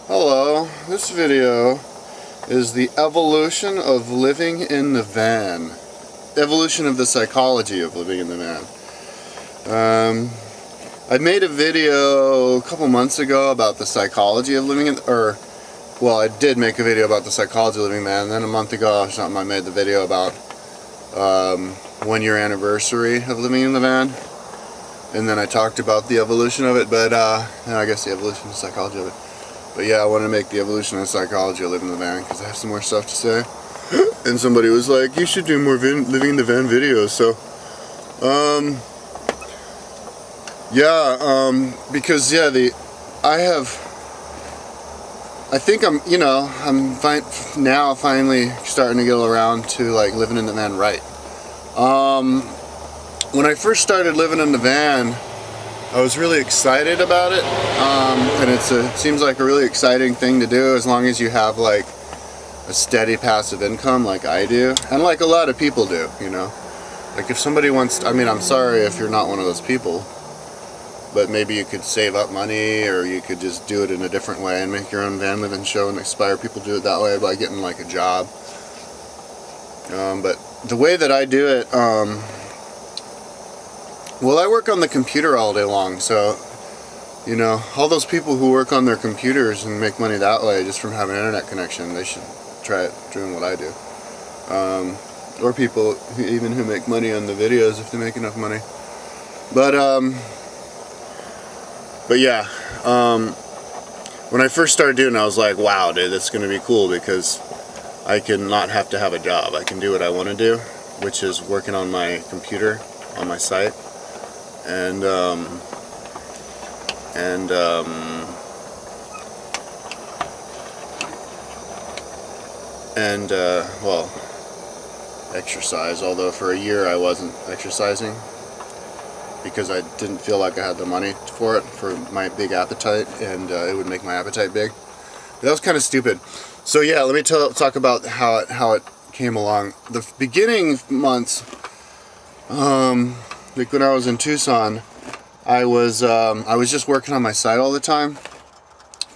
Hello, this video is the evolution of living in the van. Evolution of the psychology of living in the van. I made a video a couple months ago about the psychology of living in, I did make a video about the psychology of living in the van, and then a month ago or something I made the video about 1 year anniversary of living in the van. And then I talked about the evolution of it, but I guess the evolution of the psychology of it. But yeah, I want to make the evolution of the psychology of living in the van because I have some more stuff to say. And somebody was like, you should do more living in the van videos. So, because yeah, I think I'm finally starting to get around to like living in the van right. When I first started living in the van, I was really excited about it, and it seems like a really exciting thing to do as long as you have like a steady passive income like I do, and like a lot of people do, you know. Like if somebody wants to, I'm sorry if you're not one of those people, but maybe you could save up money, or you could just do it in a different way and make your own van living show and inspire people to do it that way by getting like a job. But the way that I do it, well, I work on the computer all day long, so, you know, all those people who work on their computers and make money that way just from having an internet connection, they should try it doing what I do. Or people who make money on the videos if they make enough money. But yeah, when I first started doing it, I was like, wow, dude, that's going to be cool because I can not have to have a job. I can do what I want to do, which is working on my computer, on my site. Well, exercise, although for a year I wasn't exercising because I didn't feel like I had the money for it, for my big appetite, and it would make my appetite big. But that was kind of stupid. So yeah, let me talk about how it came along. The beginning months, like when I was in Tucson, I was just working on my site all the time,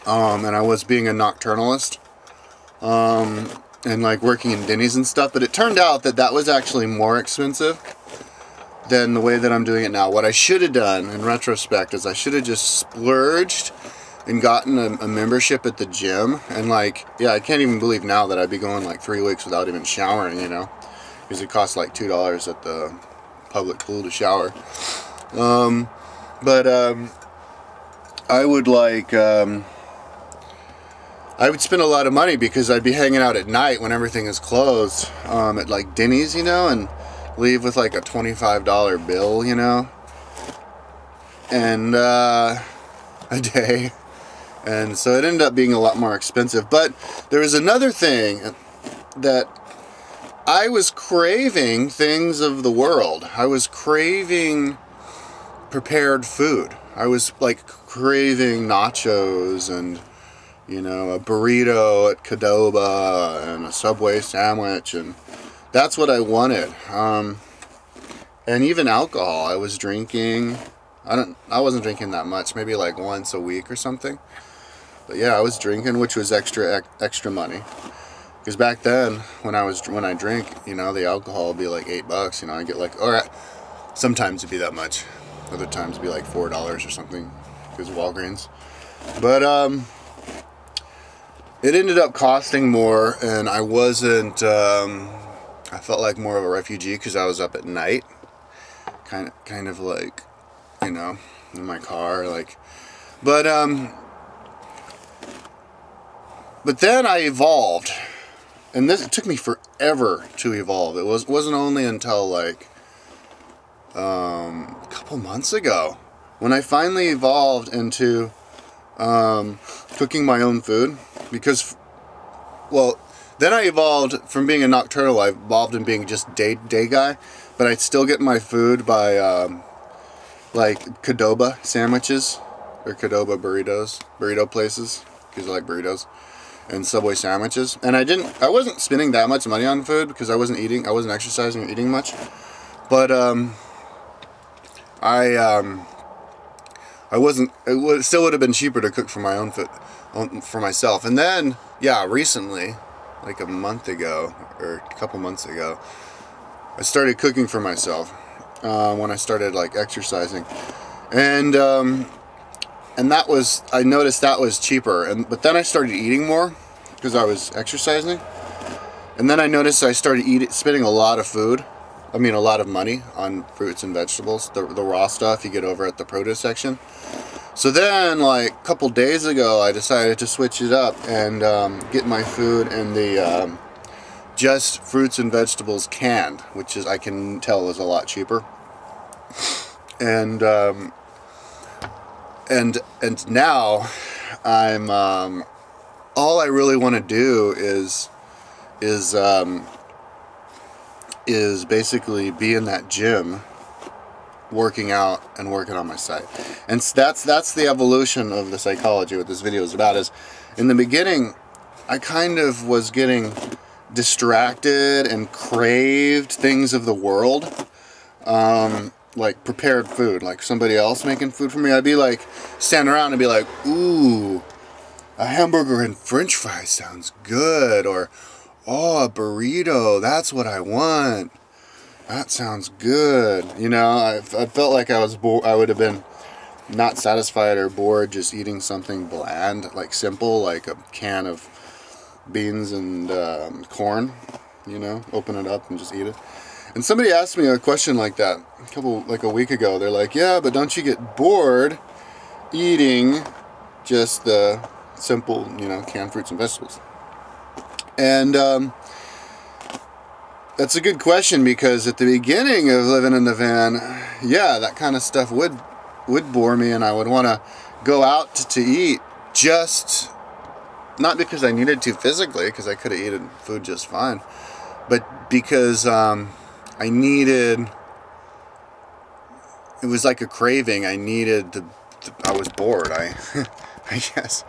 and I was being a nocturnalist, and like working in Denny's and stuff. But it turned out that was actually more expensive than the way that I'm doing it now. What I should have done in retrospect is I should have just splurged and gotten a membership at the gym. And like, yeah, I can't even believe now that I'd be going like 3 weeks without even showering, you know, because it costs like $2 at the public pool to shower. I would like, I would spend a lot of money because I'd be hanging out at night when everything is closed, at like Denny's, you know, and leave with like a $25 bill, you know, and a day. And so it ended up being a lot more expensive. But there was another thing that I was craving things of the world. I was craving prepared food. I was like craving nachos and, you know, a burrito at Qdoba and a Subway sandwich, and that's what I wanted. And even alcohol. I was drinking. I wasn't drinking that much, maybe like once a week or something. But yeah, I was drinking, which was extra money. Because back then, when I drink, you know, the alcohol would be like $8. You know, I get like, alright, sometimes it'd be that much. Other times it'd be like $4 or something, because of Walgreens. But it ended up costing more, and I wasn't. I felt like more of a refugee because I was up at night, kind of like, you know, in my car, like. But then I evolved, and it took me forever to evolve. It wasn't only until like a couple months ago when I finally evolved into cooking my own food, because, well, then I evolved from being a nocturnal. I evolved in being just day guy, but I'd still get my food by like Qdoba sandwiches or Qdoba burrito places, because I like burritos, and Subway sandwiches. And I wasn't spending that much money on food because I wasn't exercising or eating much. But it still would have been cheaper to cook for my own food, for myself. And then, yeah, recently, like a month ago, or a couple months ago, I started cooking for myself, when I started like exercising. And I noticed that was cheaper. But then I started eating more, because I was exercising. And then I noticed I started spending a lot of food. I mean, a lot of money on fruits and vegetables, the raw stuff you get over at the produce section. So then, like a couple days ago, I decided to switch it up and get my food in the just fruits and vegetables canned, which is, I can tell, is a lot cheaper. And now I'm all I really want to do is basically be in that gym, working out and working on my site. And that's the evolution of the psychology, what this video is about. Is in the beginning I kind of was getting distracted and craved things of the world, like prepared food, like somebody else making food for me. I'd be like standing around and be like, ooh, a hamburger and french fries sounds good, or oh, a burrito, that's what I want. That sounds good. You know, I felt like I was I would have been not satisfied or bored just eating something bland, like simple, like a can of beans and corn, you know, open it up and just eat it. And somebody asked me a question like that a week ago. They're like, yeah, but don't you get bored eating just the simple, you know, canned fruits and vegetables? And that's a good question, because at the beginning of living in the van, yeah, that kind of stuff would bore me, and I would want to go out to eat, just not because I needed to physically, because I could have eaten food just fine, but because I needed, it was like a craving. I needed I was bored. I guess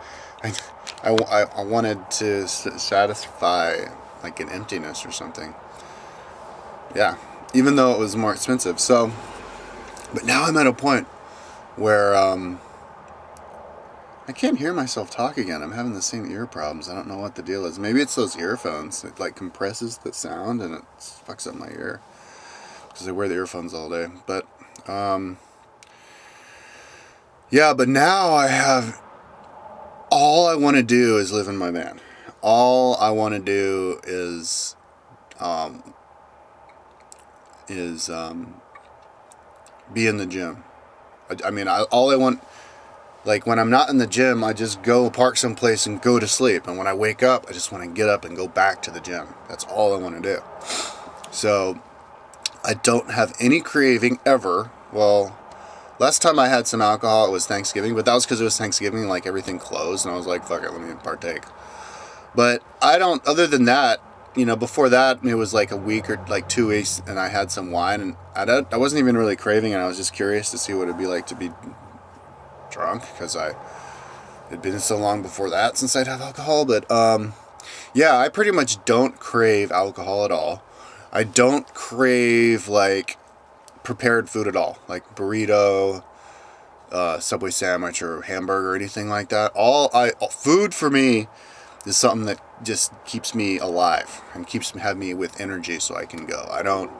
I wanted to satisfy like an emptiness or something. Yeah, even though it was more expensive. So, but now I'm at a point where I can't hear myself talk again. I'm having the same ear problems. I don't know what the deal is. Maybe it's those earphones. It like compresses the sound and it fucks up my ear, because I wear the earphones all day. But yeah, but now I have, all I want to do is live in my van. All I want to do is be in the gym. I mean, all I want, like when I'm not in the gym, I just go park someplace and go to sleep. And when I wake up, I just want to get up and go back to the gym. That's all I want to do. So I don't have any craving ever. Well, last time I had some alcohol, it was Thanksgiving, but that was because it was Thanksgiving, like everything closed, and I was like, fuck it, let me partake. But I don't, other than that, you know, before that, it was like a week or like 2 weeks, and I had some wine, and I wasn't even really craving it. I was just curious to see what it'd be like to be drunk, because it'd been so long before that since I'd have alcohol. But yeah, I pretty much don't crave alcohol at all. I don't crave like prepared food at all, like burrito, Subway sandwich, or hamburger, or anything like that. Food for me is something that just keeps me alive and have me with energy so I can go. I don't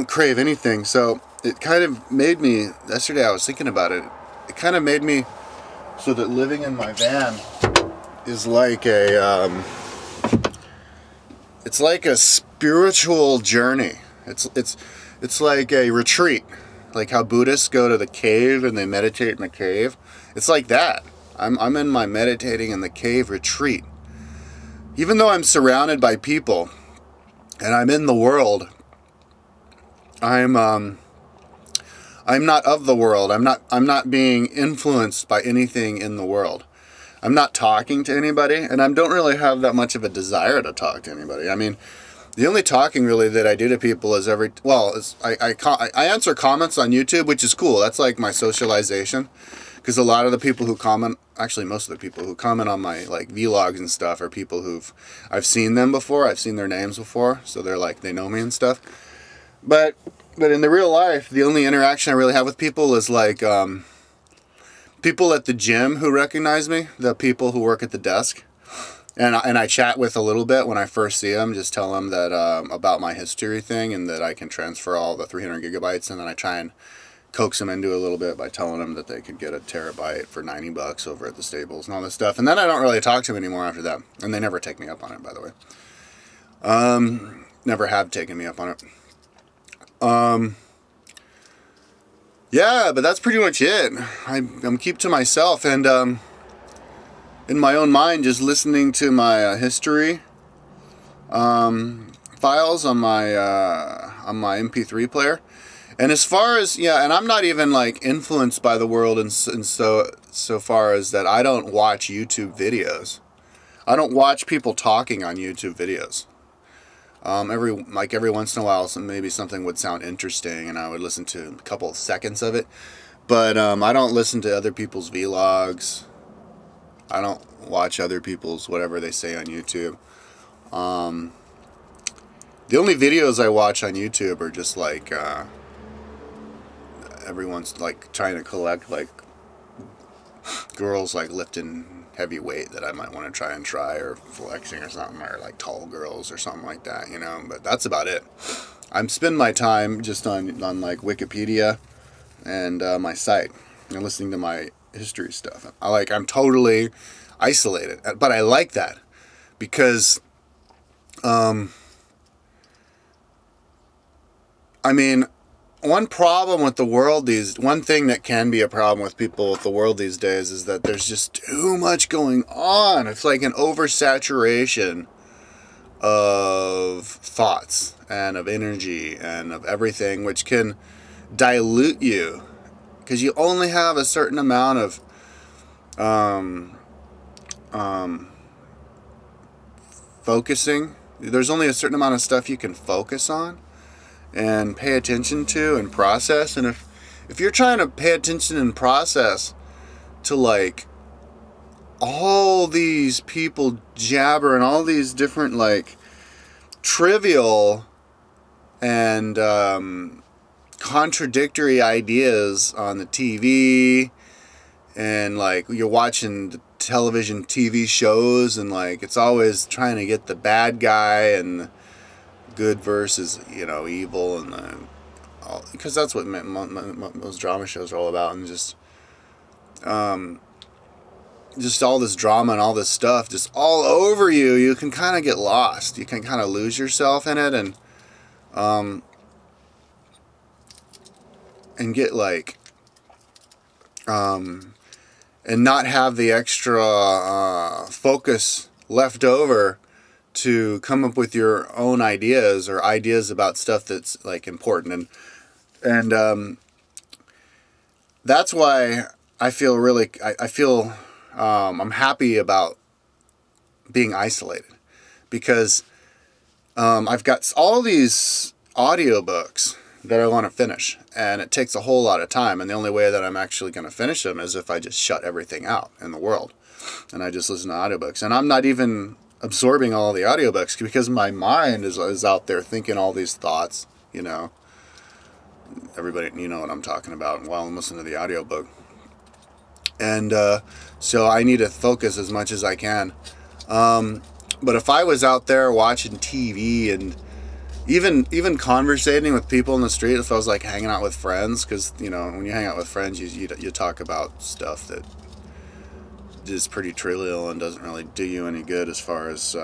crave anything. So it kind of made me, yesterday I was thinking about it, it kind of made me so that living in my van is like it's like a spiritual journey. It's like a retreat, like how Buddhists go to the cave and they meditate in the cave. It's like that. I'm in my meditating in the cave retreat. Even though I'm surrounded by people and I'm in the world, I'm not of the world. I'm not being influenced by anything in the world. I'm not talking to anybody, and I don't really have that much of a desire to talk to anybody. I mean, the only talking really that I do to people is I answer comments on YouTube, which is cool. That's like my socialization, because a lot of the people who comment, actually most of the people who comment on my like vlogs and stuff, are people I've seen them before. I've seen their names before, so they're like, they know me and stuff. But in the real life, the only interaction I really have with people is like people at the gym who recognize me, the people who work at the desk. And I chat with a little bit when I first see them, just tell them that about my history thing and that I can transfer all the 300 gigabytes, and then I try and coax them into a little bit by telling them that they could get a terabyte for 90 bucks over at the Stables and all this stuff. And then I don't really talk to them anymore after that. And they never take me up on it, by the way. Never have taken me up on it. Yeah, but that's pretty much it. I'm keep to myself, and in my own mind, just listening to my history files on my MP3 player. And as far as, yeah, and I'm not even like influenced by the world, and so far as that I don't watch YouTube videos. I don't watch people talking on YouTube videos. Every once in a while, maybe something would sound interesting, and I would listen to a couple of seconds of it. But I don't listen to other people's vlogs. I don't watch other people's whatever they say on YouTube. The only videos I watch on YouTube are just like everyone's like trying to collect like girls like lifting heavy weight that I might want to try, or flexing or something, or like tall girls or something like that, you know. But that's about it. I'm spending my time just on like Wikipedia and my site and listening to my history stuff. I'm totally isolated, but I like that because I mean, one thing that can be a problem with people with the world these days is that there's just too much going on. It's like an oversaturation of thoughts and of energy and of everything, which can dilute you because you only have a certain amount of focusing. There's only a certain amount of stuff you can focus on and pay attention to and process. And if you're trying to pay attention and process to like all these people jabber and all these different like trivial and contradictory ideas on the TV, and like you're watching the television TV shows, and like it's always trying to get the bad guy and good versus, you know, evil, and because that's what most drama shows are all about, and just all this drama and all this stuff just all over you. You can kind of get lost. You can kind of lose yourself in it, and get like and not have the extra focus left over to come up with your own ideas or ideas about stuff that's like important. And that's why I feel really, I feel I'm happy about being isolated, because I've got all these audiobooks that I want to finish, and it takes a whole lot of time, and the only way that I'm actually going to finish them is if I just shut everything out in the world and I just listen to audiobooks. And I'm not even absorbing all the audiobooks because my mind is out there thinking all these thoughts, you know. Everybody, you know what I'm talking about while I'm listening to the audiobook. And so I need to focus as much as I can. But if I was out there watching TV and even conversating with people in the street, if I was like hanging out with friends, because, you know, when you hang out with friends, you talk about stuff that is pretty trivial and doesn't really do you any good as far as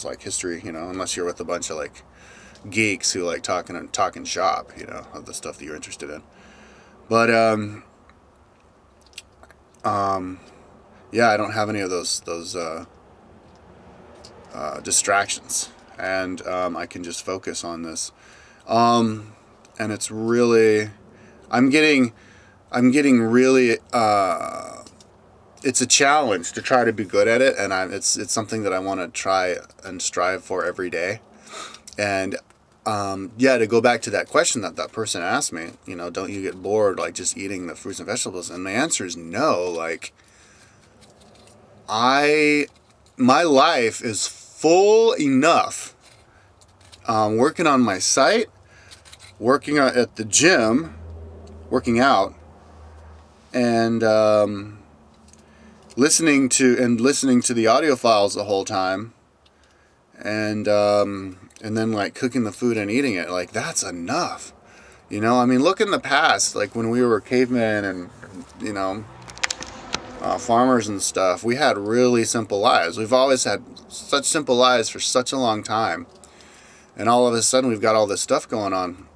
like history, you know, unless you're with a bunch of like geeks who like talking shop, you know, of the stuff that you're interested in. But yeah, I don't have any of those distractions, and I can just focus on this, and it's really, I'm getting really, it's a challenge to try to be good at it, and it's something that I want to try and strive for every day. And yeah, to go back to that question that person asked me, you know, don't you get bored like just eating the fruits and vegetables? And my answer is no. Like, my life is full enough working on my site, working at the gym, working out, and listening to the audio files the whole time, and then like cooking the food and eating it. Like, that's enough. You know, I mean, look in the past, like when we were cavemen and, you know, farmers and stuff, we had really simple lives. We've always had such simple lives for such a long time. And all of a sudden we've got all this stuff going on.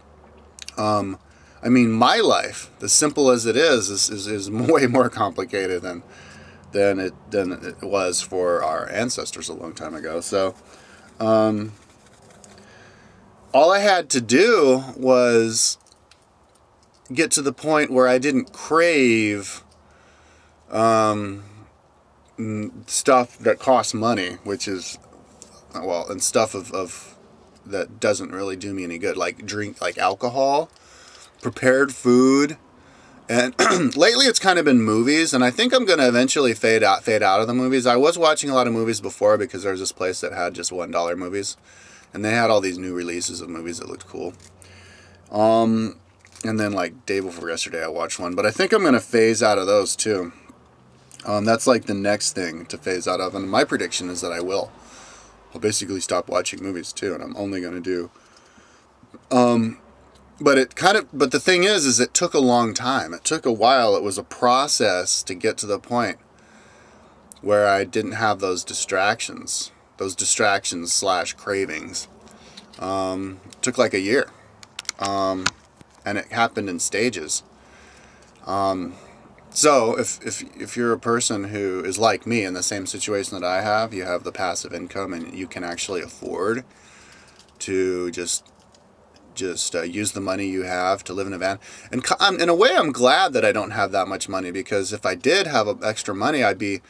I mean, my life, as simple as it is way more complicated than it was for our ancestors a long time ago. So, all I had to do was get to the point where I didn't crave stuff that costs money, which is, well, and stuff of that doesn't really do me any good, like alcohol, prepared food. And lately it's kind of been movies, and I think I'm going to eventually fade out of the movies. I was watching a lot of movies before because there was this place that had just $1 movies, and they had all these new releases of movies that looked cool. And then like day before yesterday I watched one, but I think I'm going to phase out of those too. That's like the next thing to phase out of, and my prediction is that I'll basically stop watching movies too, and I'm only going to do, but the thing is it took a long time. It took a while. It was a process to get to the point where I didn't have those distractions / cravings. It took like a year. And it happened in stages. So if you're a person who is like me in the same situation that I have, you have the passive income and you can actually afford to just use the money you have to live in a van. And in a way, I'm glad that I don't have that much money, because if I did have extra money, I'd be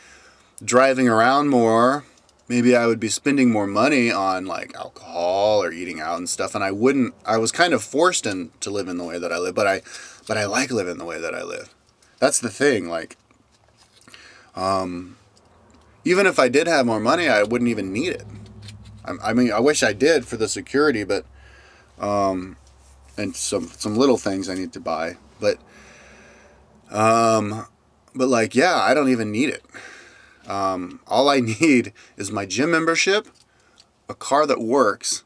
driving around more. Maybe I would be spending more money on like alcohol or eating out and stuff, and I was kind of forced to live in the way that I live, but I like living the way that I live. That's the thing, like, even if I did have more money, I wouldn't even need it. I mean, I wish I did for the security, but, and some little things I need to buy, but like, yeah, I don't even need it. All I need is my gym membership, a car that works,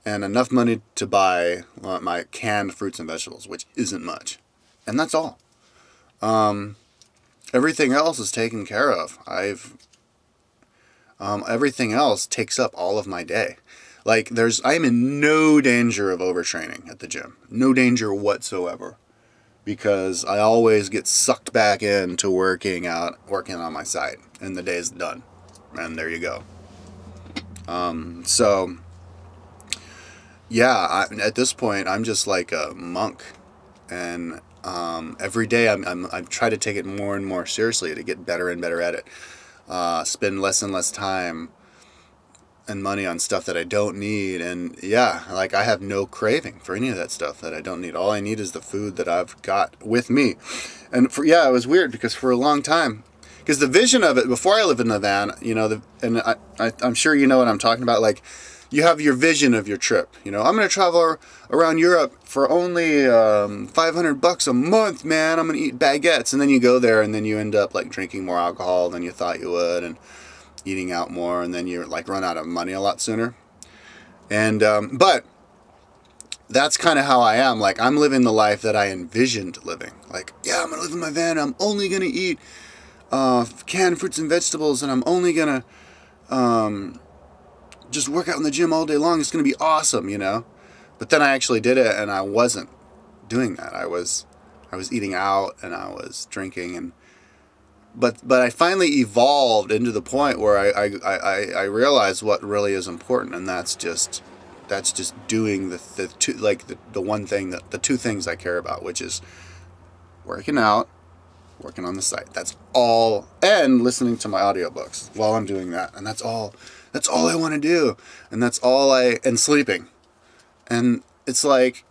and enough money to buy my canned fruits and vegetables, which isn't much. And that's all. Everything else is taken care of. Everything else takes up all of my day. Like, I'm in no danger of overtraining at the gym. No danger whatsoever. Because I always get sucked back into working on my site, and the day's done, and there you go. So yeah, at this point I'm just like a monk, and every day I try to take it more and more seriously to get better and better at it. Spend less and less time and money on stuff that I don't need, and yeah, like, I have no craving for any of that stuff that I don't need. All I need is the food that I've got with me. And it was weird, because for a long time, because the vision of it before I lived in the van, you know, I'm sure you know what I'm talking about. Like, you have your vision of your trip. You know, I'm going to travel around Europe for only $500 a month, man. I'm going to eat baguettes, and then you go there, and then you end up like drinking more alcohol than you thought you would, and eating out more, and then you like run out of money a lot sooner. And but that's kind of how I am. Like, I'm living the life that I envisioned living. Like, yeah, I'm gonna live in my van. I'm only gonna eat canned fruits and vegetables, and I'm only gonna just work out in the gym all day long. It's gonna be awesome, you know. But then I actually did it, and I wasn't doing that. I was eating out, and I was drinking, and But I finally evolved into the point where I realized what really is important, and that's just doing the one thing, the two things I care about, which is working out, working on the site. That's all, and listening to my audiobooks while I'm doing that, and that's all I want to do, and and sleeping, and it's like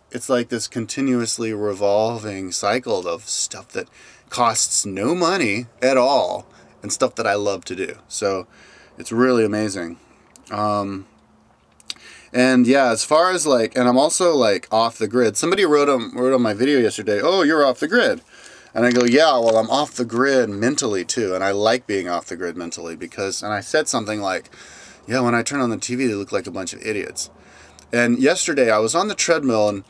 this continuously revolving cycle of stuff that costs no money at all, and stuff that I love to do. So it's really amazing. And yeah, as far as like, and I'm also like off the grid. Somebody wrote on my video yesterday, oh, you're off the grid. And I go, yeah, well, I'm off the grid mentally too. And I like being off the grid mentally because, and I said something like, yeah, when I turn on the TV, they look like a bunch of idiots. And yesterday I was on the treadmill and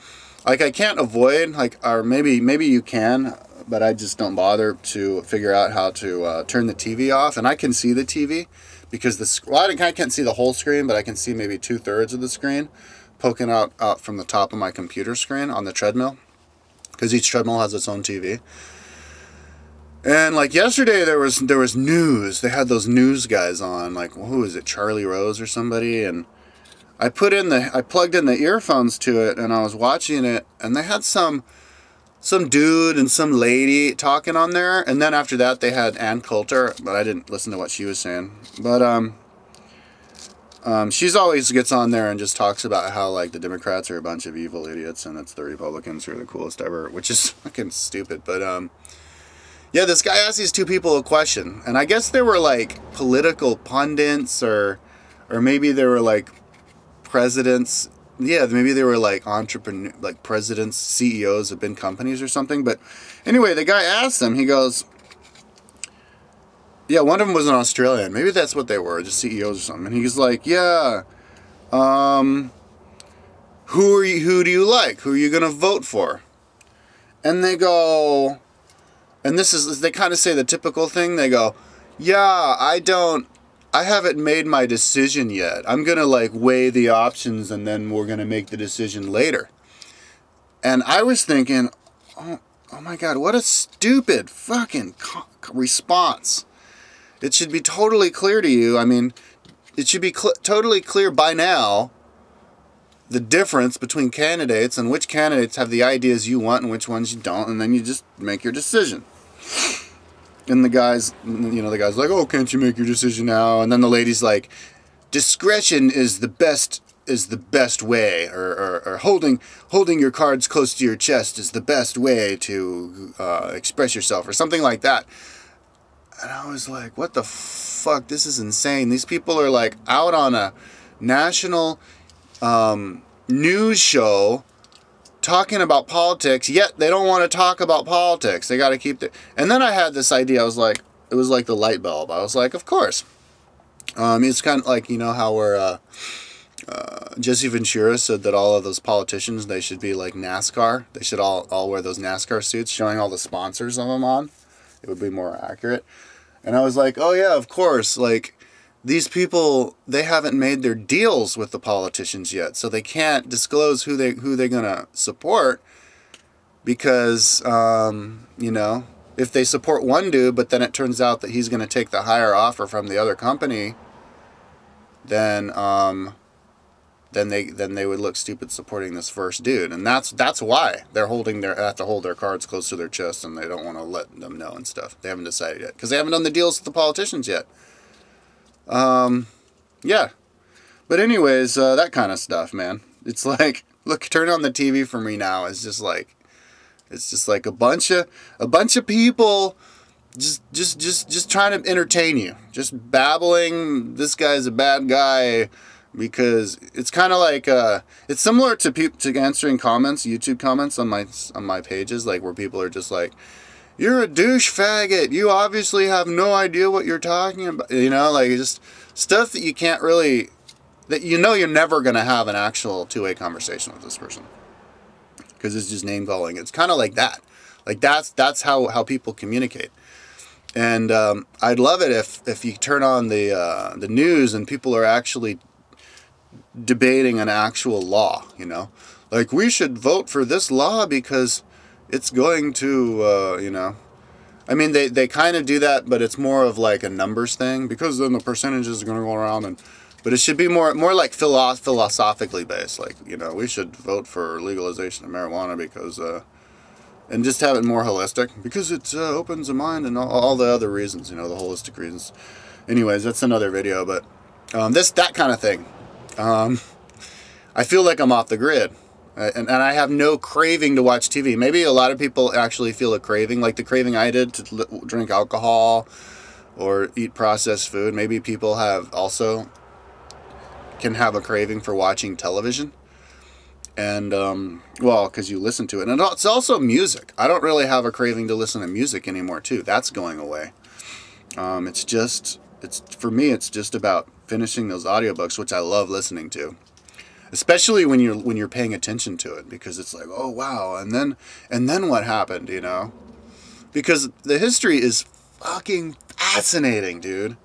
like I can't avoid, like, or maybe you can, but I just don't bother to figure out how to turn the TV off. And I can see the TV because well, I can't see the whole screen, but I can see maybe 2/3 of the screen poking out from the top of my computer screen on the treadmill, because each treadmill has its own TV. And like yesterday there was news. They had those news guys on, like, who is it, Charlie Rose or somebody, and I plugged in the earphones to it and I was watching it, and they had some dude and some lady talking on there, and then after that they had Ann Coulter, but I didn't listen to what she was saying. But she's always gets on there and just talks about how like the Democrats are a bunch of evil idiots and it's the Republicans who are the coolest ever, which is fucking stupid. But yeah, this guy asked these two people a question, and I guess they were like political pundits or maybe they were like presidents. Yeah, maybe they were like entrepreneur, like presidents, CEOs of big companies or something. But anyway, the guy asked them, he goes, yeah, one of them was an Australian. Maybe that's what they were, just CEOs or something. And he's like, yeah, who do you like? Who are you going to vote for? And they go, and they kind of say the typical thing. They go, yeah, I haven't made my decision yet. I'm going to like weigh the options and then we're going to make the decision later. And I was thinking, oh my God, what a stupid fucking response. It should be totally clear to you. I mean, it should be totally clear by now the difference between candidates and which candidates have the ideas you want and which ones you don't. And then you just make your decision. And the guy's like, oh, can't you make your decision now? And then the lady's like, discretion is the best way, or holding your cards close to your chest is the best way to express yourself, or something like that. And I was like, what the fuck? This is insane. These people are like out on a national news show talking about politics, yet they don't want to talk about politics. They got to keep it. And then I had this idea. I was like, it was like the light bulb. I was like, of course. It's kind of like, you know how where Jesse Ventura said that all of those politicians, they should be like NASCAR. They should all wear those NASCAR suits showing all the sponsors of them on. It would be more accurate. And I was like, oh yeah, of course. Like, these people, they haven't made their deals with the politicians yet, so they can't disclose who they're gonna support, because you know, if they support one dude, but then it turns out that he's gonna take the higher offer from the other company, then they would look stupid supporting this first dude, and that's why they have to hold their cards close to their chest, and they don't want to let them know and stuff. They haven't decided yet because they haven't done the deals with the politicians yet. Yeah, but anyways, that kind of stuff, man. It's like, look, turn on the TV for me now. It's just like a bunch of people just trying to entertain you, just babbling. This guy's a bad guy, because it's kind of like it's similar to answering comments, YouTube comments on my pages, like where people are just like, you're a douche faggot. You obviously have no idea what you're talking about. You know, like just stuff that you can't really, that you know you're never going to have an actual two-way conversation with this person, because it's just name calling. It's kind of like that. Like that's how people communicate. And I'd love it if you turn on the news and people are actually debating an actual law, you know, like we should vote for this law because it's going to, you know, I mean, they kind of do that, but it's more of like a numbers thing, because then the percentages are going to go around, but it should be more like philosophically based, like, you know, we should vote for legalization of marijuana because, and just have it more holistic, because it opens the mind, and all the other reasons, you know, the holistic reasons. Anyways, that's another video, but that kind of thing. I feel like I'm off the grid. And I have no craving to watch TV. Maybe a lot of people actually feel a craving, like the craving I did to drink alcohol or eat processed food. Maybe people have also can have a craving for watching television. And, well, because you listen to it. And it's also music. I don't really have a craving to listen to music anymore, too. That's going away. For me, it's just about finishing those audiobooks, which I love listening to. Especially when you're paying attention to it, because it's like, oh, wow. And then what happened, you know? Because the history is fucking fascinating, dude.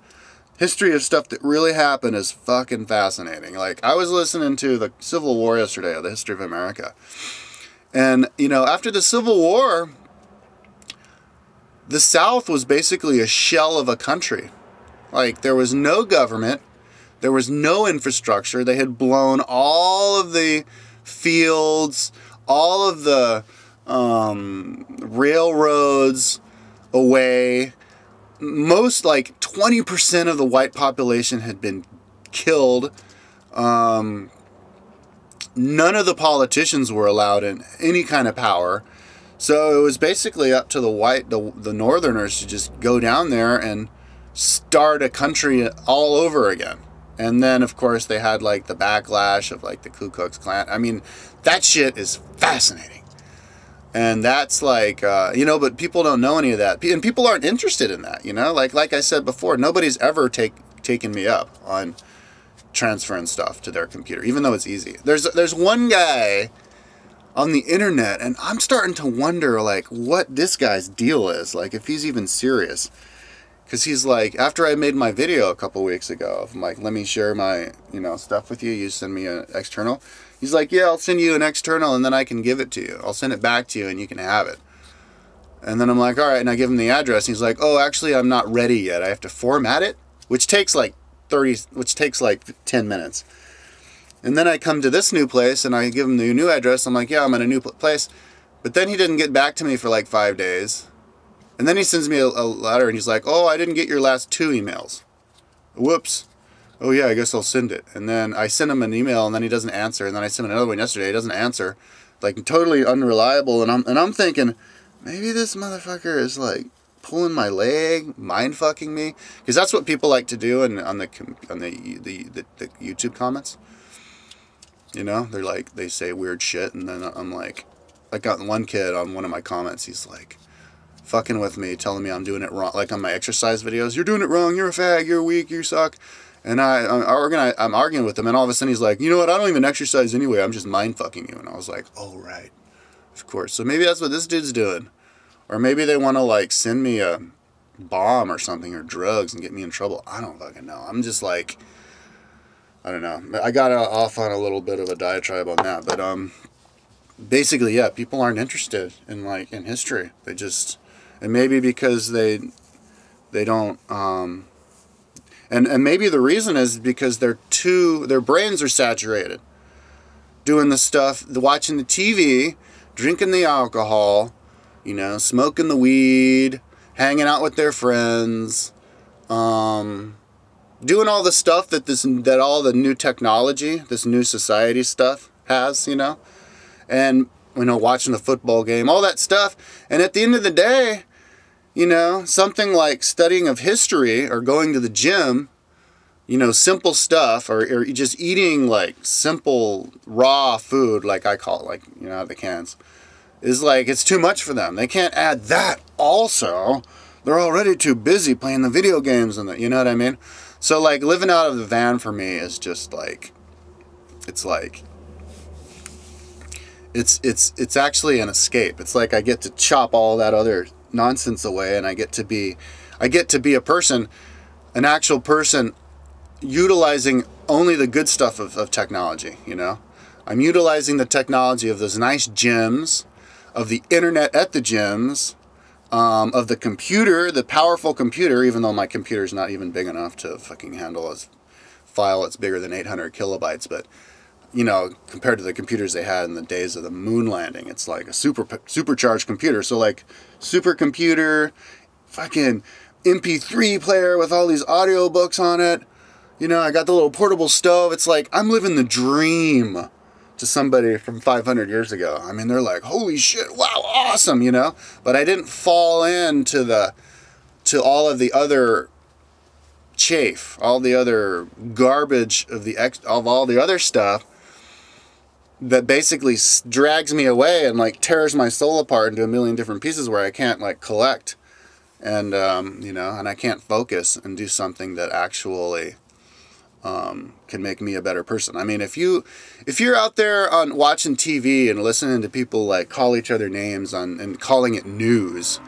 History of stuff that really happened is fucking fascinating. Like, I was listening to the Civil War yesterday, the history of America. And, you know, after the Civil War, the South was basically a shell of a country. Like, there was no government. There was no infrastructure. They had blown all of the fields, all of the railroads away. Most, like 20% of the white population had been killed. None of the politicians were allowed in any kind of power. So it was basically up to the Northerners to just go down there and start a country all over again. And then, of course, they had like the backlash of like the Ku Klux Klan. I mean, that shit is fascinating. And that's like, you know, but people don't know any of that. And people aren't interested in that, you know? Like I said before, nobody's ever taken me up on transferring stuff to their computer, even though it's easy. There's one guy on the internet, and I'm starting to wonder, like, what this guy's deal is. Like, if he's even serious. Because he's like, after I made my video a couple weeks ago, of like, let me share my, you know, stuff with you. You send me an external. He's like, yeah, I'll send you an external and then I can give it to you. I'll send it back to you and you can have it. And then I'm like, all right. And I give him the address. And he's like, oh, actually, I'm not ready yet. I have to format it, which takes like 10 minutes. And then I come to this new place and I give him the new address. I'm like, yeah, I'm in a new place. But then he didn't get back to me for like 5 days. And then he sends me a letter and he's like, oh, I didn't get your last 2 emails. Whoops. Oh yeah, I guess I'll send it. And then I send him an email and then he doesn't answer. And then I sent him another one yesterday. He doesn't answer. Like, totally unreliable. And I'm thinking, maybe this motherfucker is like pulling my leg, mind fucking me. Because that's what people like to do on the YouTube comments. You know, they're like, they say weird shit. And then I'm like, I got one kid on one of my comments. He's like, fucking with me, telling me I'm doing it wrong. Like on my exercise videos, you're doing it wrong. You're a fag. You're weak. You suck. And I'm arguing with him, and all of a sudden he's like, you know what, I don't even exercise anyway, I'm just mind-fucking you. And I was like, oh, right, of course. So maybe that's what this dude's doing. Or maybe they want to, like, send me a bomb or something, or drugs, and get me in trouble. I don't fucking know. I'm just like, I don't know. I got off on a little bit of a diatribe on that. But basically, yeah, people aren't interested in, like, in history. They just, and maybe because they don't, and maybe the reason is because their brains are saturated. Doing the stuff, watching the TV, drinking the alcohol, you know, smoking the weed, hanging out with their friends, doing all the stuff that all the new technology, this new society stuff has, you know, and, you know, watching the football game, all that stuff. And at the end of the day, you know, something like studying of history or going to the gym, you know, simple stuff, or just eating like simple raw food, like I call it, like, you know, out of the cans, is like, it's too much for them. They can't add that also. They're already too busy playing the video games and you know what I mean? So like living out of the van for me is just like, it's like, it's actually an escape. It's like I get to chop all that other nonsense away, and I get to be a person, an actual person, utilizing only the good stuff of technology, you know? I'm utilizing the technology of those nice gyms, of the internet at the gyms, of the computer, the powerful computer, even though my computer's not even big enough to fucking handle a file that's bigger than 800 kilobytes, but, you know, compared to the computers they had in the days of the moon landing, it's like a supercharged computer. So like supercomputer, fucking MP3 player with all these audiobooks on it. You know, I got the little portable stove. It's like I'm living the dream to somebody from 500 years ago. I mean, they're like, holy shit, wow, awesome, you know? But I didn't fall into all of the other chafe, all the other garbage of all the other stuff that basically drags me away and like tears my soul apart into a million different pieces where I can't like collect and you know, and I can't focus and do something that actually can make me a better person. I mean, if you're out there on watching TV and listening to people like call each other names and calling it news,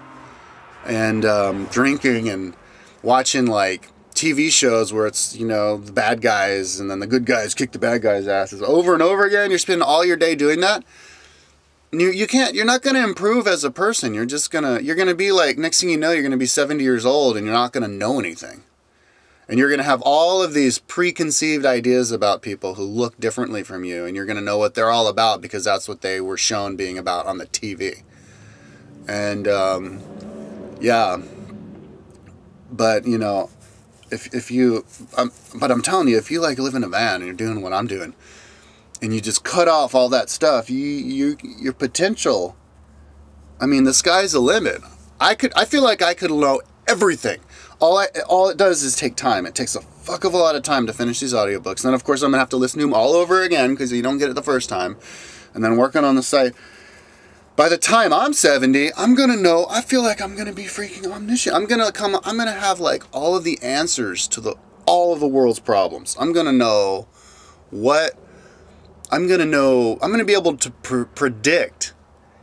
and drinking and watching like TV shows where it's, you know, the bad guys and then the good guys kick the bad guys' asses over and over again, you're spending all your day doing that. You're not going to improve as a person. You're going to be like, next thing you know, you're going to be 70 years old and you're not going to know anything. And you're going to have all of these preconceived ideas about people who look differently from you, and you're going to know what they're all about because that's what they were shown being about on the TV. And yeah, but you know, but I'm telling you, if you like live in a van and you're doing what I'm doing, and you just cut off all that stuff, your potential, I mean, the sky's the limit. I feel like I could know everything. All it does is take time. It takes a fuck of a lot of time to finish these audiobooks. And then of course I'm gonna have to listen to them all over again because you don't get it the first time. And then working on the site. By the time I'm 70, I'm gonna know. I feel like I'm gonna be freaking omniscient. I'm gonna have like all of the answers to all of the world's problems. I'm gonna know what. I'm gonna be able to predict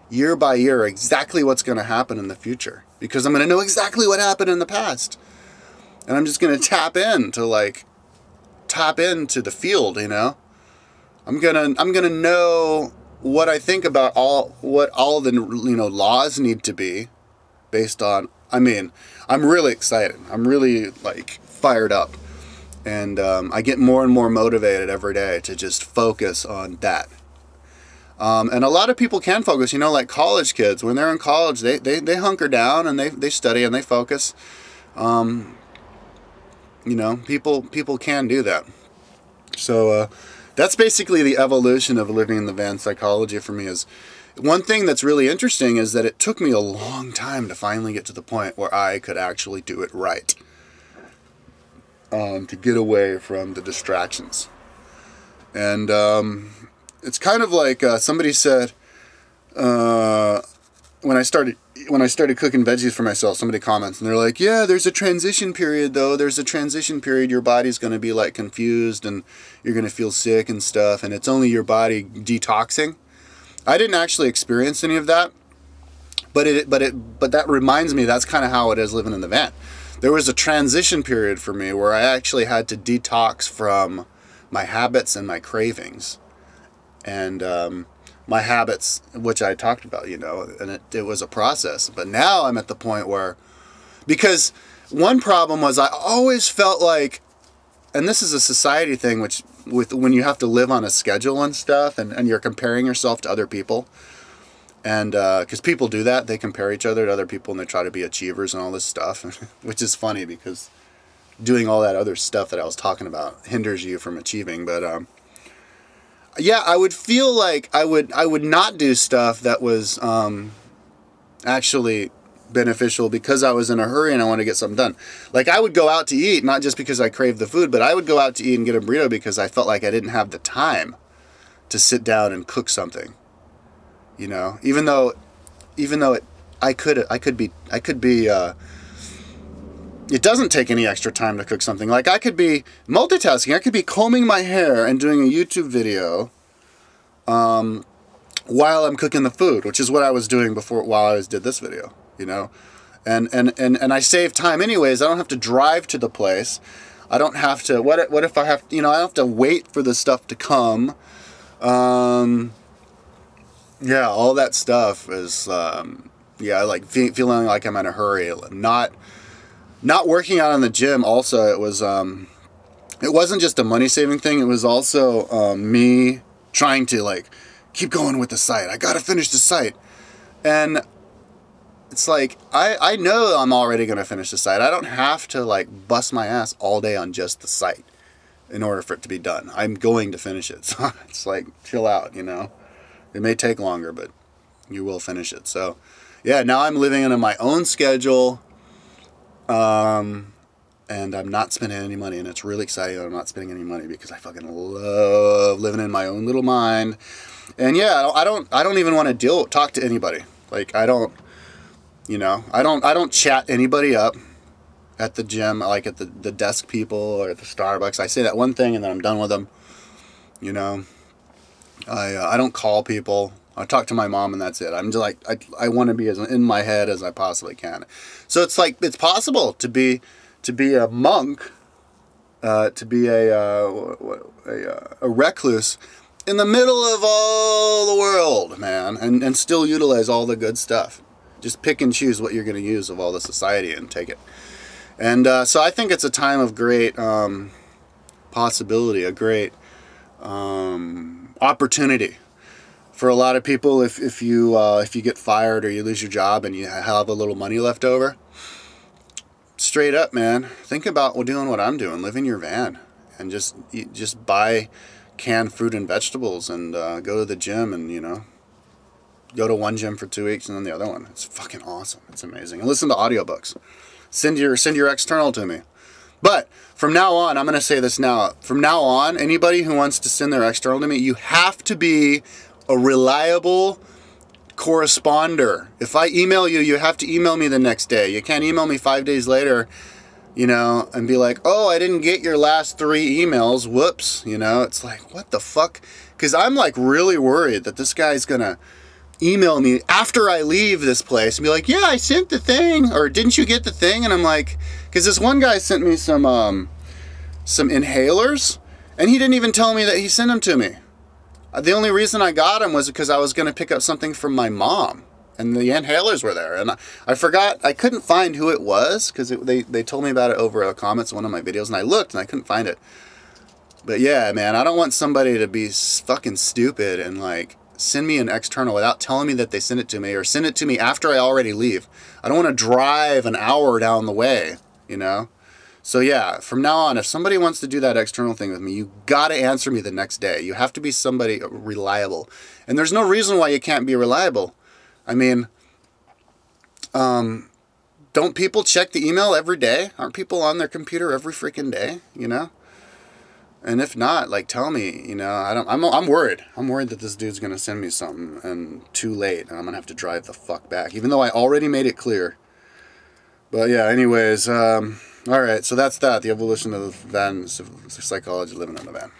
year by year exactly what's gonna happen in the future because I'm gonna know exactly what happened in the past, and I'm just gonna tap into the field. You know, I'm gonna know what I think about what all the, you know, laws need to be based on. I mean, I'm really excited. I'm really like fired up, and I get more and more motivated every day to just focus on that. And a lot of people can focus, you know, like college kids. When they're in college, they hunker down and they study and they focus. You know, people can do that. So that's basically the evolution of living in the van psychology for me. Is one thing that's really interesting is that it took me a long time to finally get to the point where I could actually do it right. To get away from the distractions. And it's kind of like somebody said when I started cooking veggies for myself, somebody comments and they're like, yeah, there's a transition period though. There's a transition period. Your body's going to be like confused and you're going to feel sick and stuff, and it's only your body detoxing. I didn't actually experience any of that, but that reminds me that's kind of how it is living in the van. There was a transition period for me where I actually had to detox from my habits and my cravings. And my habits, which I talked about, you know, and it was a process. But now I'm at the point where, because one problem was I always felt like, and this is a society thing, when you have to live on a schedule and stuff, and you're comparing yourself to other people. And because people do that, they compare each other to other people and they try to be achievers and all this stuff, which is funny because doing all that other stuff that I was talking about hinders you from achieving. But yeah, I would feel like I would not do stuff that was actually beneficial because I was in a hurry and I wanted to get something done. Like I would go out to eat, not just because I craved the food, but I would go out to eat and get a burrito because I felt like I didn't have the time to sit down and cook something. You know, even though I could be it doesn't take any extra time to cook something. Like I could be multitasking. I could be combing my hair and doing a YouTube video while I'm cooking the food, which is what I was doing while I did this video, you know. And I save time anyways. I don't have to drive to the place. I don't have to, what if I have, you know, I don't have to wait for the stuff to come. Yeah, all that stuff is, yeah, like feeling like I'm in a hurry. Not working out in the gym. Also, it wasn't just a money saving thing. It was also me trying to like keep going with the site. I gotta finish the site, and it's like I know I'm already gonna finish the site. I don't have to like bust my ass all day on just the site in order for it to be done. I'm going to finish it. So it's like chill out, you know. It may take longer, but you will finish it. So, yeah, now I'm living on my own schedule. and I'm not spending any money, and it's really exciting that I'm not spending any money because I fucking love living in my own little mind. And yeah, I don't even want to talk to anybody. Like, I don't, you know, I don't chat anybody up at the gym, like at the desk people or at the Starbucks. I say that one thing and then I'm done with them. You know, I don't call people. I talk to my mom and that's it. I'm just like, I want to be as in my head as I possibly can. So it's like, it's possible to be a monk, to be a recluse in the middle of all the world, man, and still utilize all the good stuff. Just pick and choose what you're going to use of all the society and take it. And so I think it's a time of great possibility, a great opportunity for a lot of people. If you get fired or you lose your job and you have a little money left over, straight up, man, think about doing what I'm doing. Live in your van and just buy canned fruit and vegetables and go to the gym and, you know, go to one gym for 2 weeks and then the other one. It's fucking awesome. It's amazing. And listen to audiobooks. Send your external to me. But from now on, I'm going to say this now. From now on, anybody who wants to send their external to me, you have to be a reliable corresponder. If I email you, you have to email me the next day. You can't email me 5 days later, you know, and be like, oh, I didn't get your last 3 emails. Whoops. You know, it's like, what the fuck? Because I'm like really worried that this guy's going to email me after I leave this place and be like, yeah, I sent the thing, or didn't you get the thing? And I'm like, because this one guy sent me some inhalers, and he didn't even tell me that he sent them to me. The only reason I got them was because I was going to pick up something from my mom, and the inhalers were there, and I forgot, I couldn't find who it was, because they told me about it over the comments of one of my videos, and I looked, and I couldn't find it. But yeah, man, I don't want somebody to be fucking stupid and like send me an external without telling me that they sent it to me, or send it to me after I already leave. I don't want to drive an hour down the way, you know? So yeah, from now on, if somebody wants to do that external thing with me, you got to answer me the next day. You have to be somebody reliable. And there's no reason why you can't be reliable. I mean, don't people check the email every day? Aren't people on their computer every freaking day, you know? And if not, like, tell me, you know, I'm worried. I'm worried that this dude's going to send me something and too late, and I'm going to have to drive the fuck back, even though I already made it clear. But yeah, anyways, all right, so that's that, the evolution of the van psychology, living in a van.